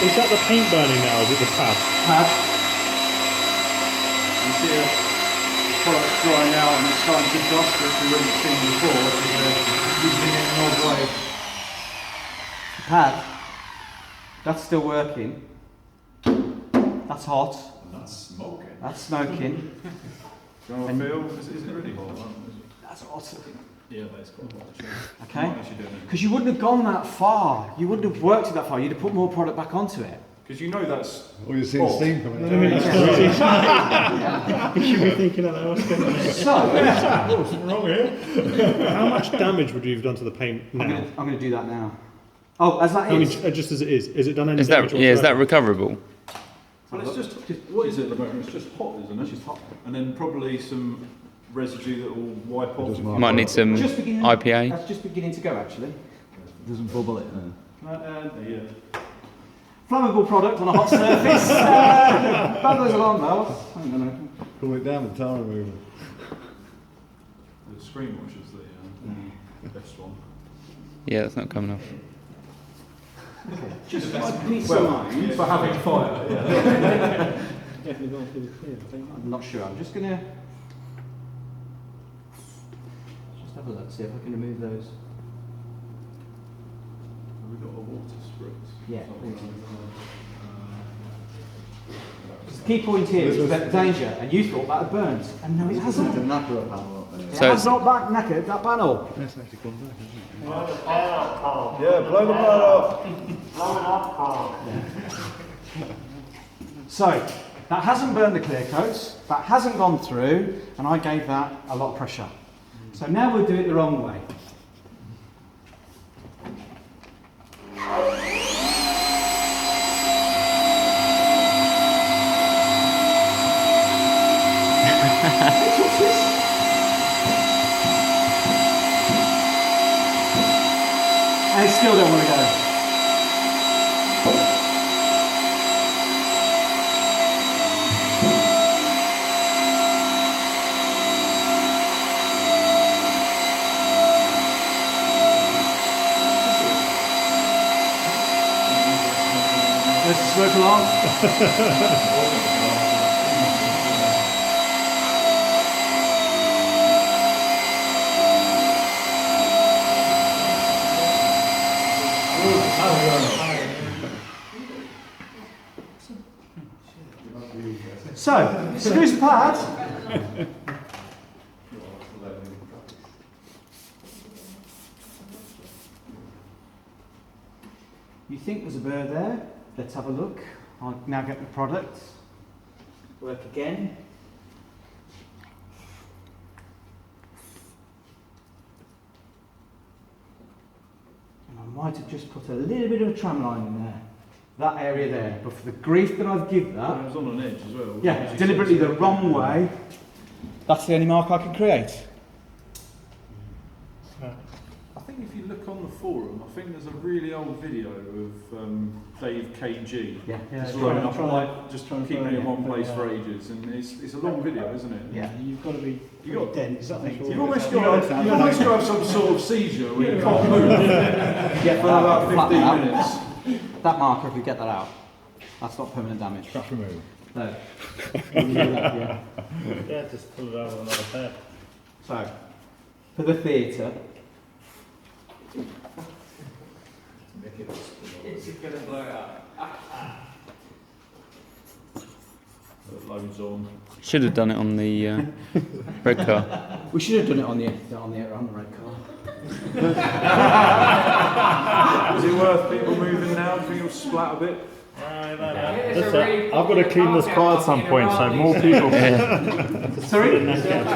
Is that the paint burning now, or is it the pad? Pad. You see the product drying out and it's starting to dust, which we wouldn't have seen before, because using it in an odd way. Pad. That's still working. That's hot. And that's smoking. That's smoking. Do you want to feel? Is it really hot? That's hot. Yeah, that's quite hot actually. Okay. Because you wouldn't have gone that far. You wouldn't have worked it that far. You'd have put more product back onto it. Because you know that's... Or you've seen steam coming out. You should be thinking of that. What's going on? What's wrong here? How much damage would you have done to the paint now? I'm going to do that now. Oh, as that is. Just as it is. Is it done any Is damage? that is that recoverable? Well, it's just... What is it at the moment? It's just hot, isn't it? It's just hot. And then probably some residue that will wipe off. You might need some IPA. That's just beginning to go, actually. It doesn't bubble it. Yeah. Flammable product on a hot surface. Bubbles alarm bells. I'm going to... Cool it down with tar remover. The screen wash is the best one. Yeah, that's not coming off. Just peace of mind. For having fire, yeah. I'm not sure. I'm just going to... Just have a look, see if I can remove those. We've got a water spritz. Yeah. The key point here is about danger, and you thought that had burned, and no, it hasn't. It's a knacker panel up there. It So has not back knackered, that panel. Yes, actually come back, isn't it? Yeah, blow the panel off. So, that hasn't burned the clear coats, that hasn't gone through, and I gave that a lot of pressure. So now we'll do it the wrong way. I still don't want to go. Let's smoke along. So, screws the pad. You think there's a bird there? Let's have a look. I'll now get the product. Work again. And I might have just put a little bit of a tram line in there. That area there. But for the grief that I've given that, It was on an edge as well. yeah, deliberately the wrong way, that's the only mark I can create. I think if you look on the forum, I think there's a really old video of Dave KG. Yeah, Just yeah. throwing up trying to- like just keeping it in one place for ages, and it's a long video, isn't it? Yeah. You've got to be dense, I think. You've almost got to have some sort of seizure where you can't move Get for about 15 out. minutes. That marker, if we get that out, that's not permanent damage. Crash remover. No. Yeah. Yeah, just pull it out with another pair. So, for the theatre, It's going to blow out. Loads on. Should have done it on the red car. we should have done it on the red car. Is it worth people moving now? Do you think it'll splat a bit? That's it. I've got to clean this car at some point, so more people. Sorry? I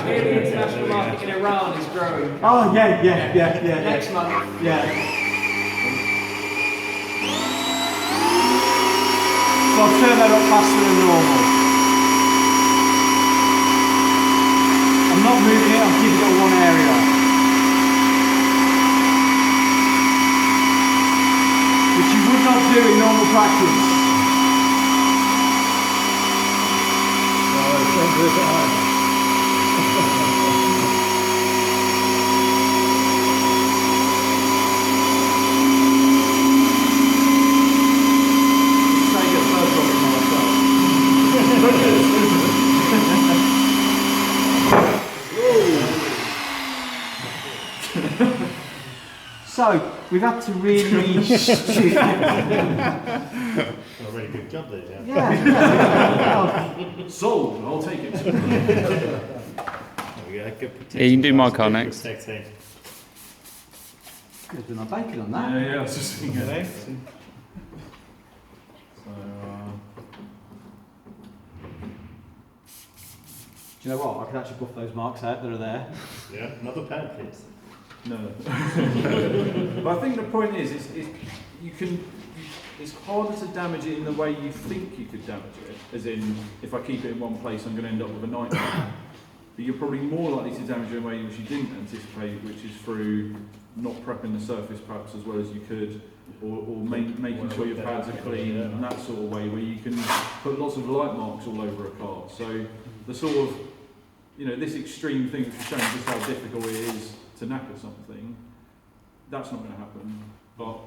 hear the international market in Iran is growing. Oh, yeah. Next month. Yeah. So I'll turn that up faster than normal. I'm not moving it, I'm keeping it in one area. Which you would not do in normal practice. So we've had to really A really good job there, yeah. yeah. Sold, I'll take it. There we go, good protection. Yeah, you can do my Good car next. protecting. Could have done our bacon on that. Yeah, I was just thinking. So, Do you know what? I could actually buff those marks out that are there. Yeah, another pen, please. no. But I think the point is, it's harder to damage it in the way you think you could damage it. As in, if I keep it in one place, I'm going to end up with a nightmare. But you're probably more likely to damage it in a way which you didn't anticipate, which is through not prepping the surface perhaps as well as you could, or making sure your pads are clean, and that sort of way, where you can put lots of light marks all over a car. So the sort of, this extreme thing which is showing just how difficult it is to knacker something, that's not going to happen. But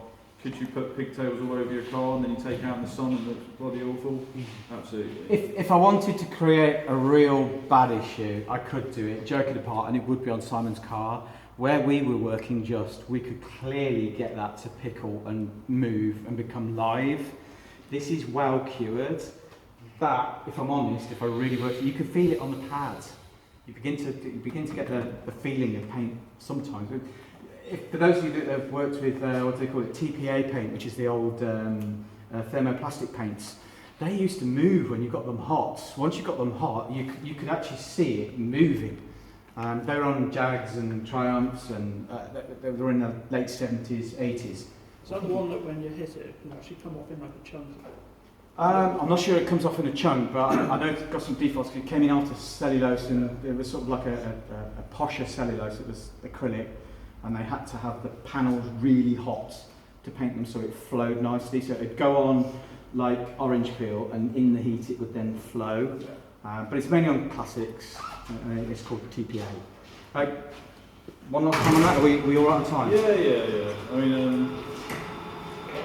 could you put pigtails all over your car and then you take out in the sun and it looks bloody awful? Absolutely. If I wanted to create a real bad issue, I could do it, joking apart, and it would be on Simon's car. Where we were working we could clearly get that to pickle and move and become live. This is well cured. That, if I'm honest, if I really worked, you can feel it on the pads. You begin to get the feeling of paint sometimes. For those of you that have worked with what do they call it, TPA paint, which is the old thermoplastic paints, they used to move when you got them hot. Once you got them hot, you could actually see it moving. They were on Jags and Triumphs, and they were in the late 70s, 80s. Is that the one that when you hit it can actually come off in like a chunk? I'm not sure it comes off in a chunk, but I know it's got some defaults. It came in after cellulose, and it was sort of like a posher cellulose. It was acrylic, and they had to have the panels really hot to paint them so it flowed nicely. So it'd go on like orange peel, and in the heat it would then flow. But it's mainly on classics. It's called the TPA. Right, one last time on that. Are we all right on time? Yeah. I mean,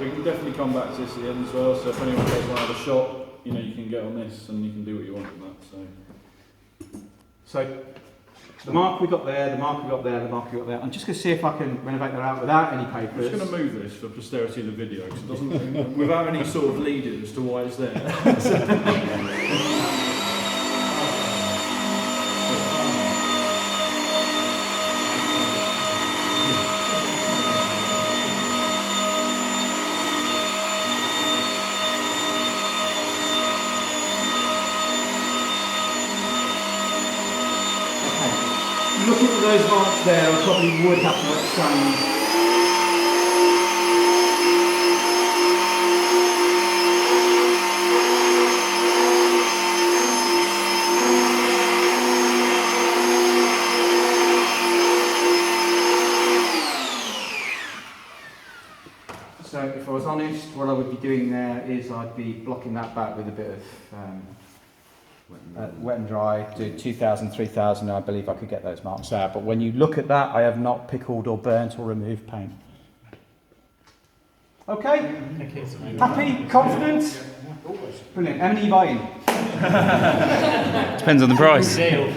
we can definitely come back to this at the end as well. So if anyone does want to have a shot, you can get on this and you can do what you want with that. So the mark we got there, the mark we got there, the mark we got there. I'm just going to see if I can renovate that out without any I'm papers. just going to move this for posterity of the video because it doesn't, without any sort of lead-in as to why it's there. Looking at those marks there, I probably would have to wet sand. So if I was honest, what I would be doing there is I'd be blocking that back with a bit of wet and dry, do 2,000, 3,000, I believe I could get those marks out. But when you look at that, I have not pickled or burnt or removed paint. Okay? Happy? Confident? Brilliant. How many are you buying? Depends on the price. Okay,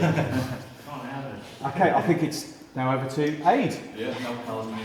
I think it's now over to Aid. Yeah, no problem.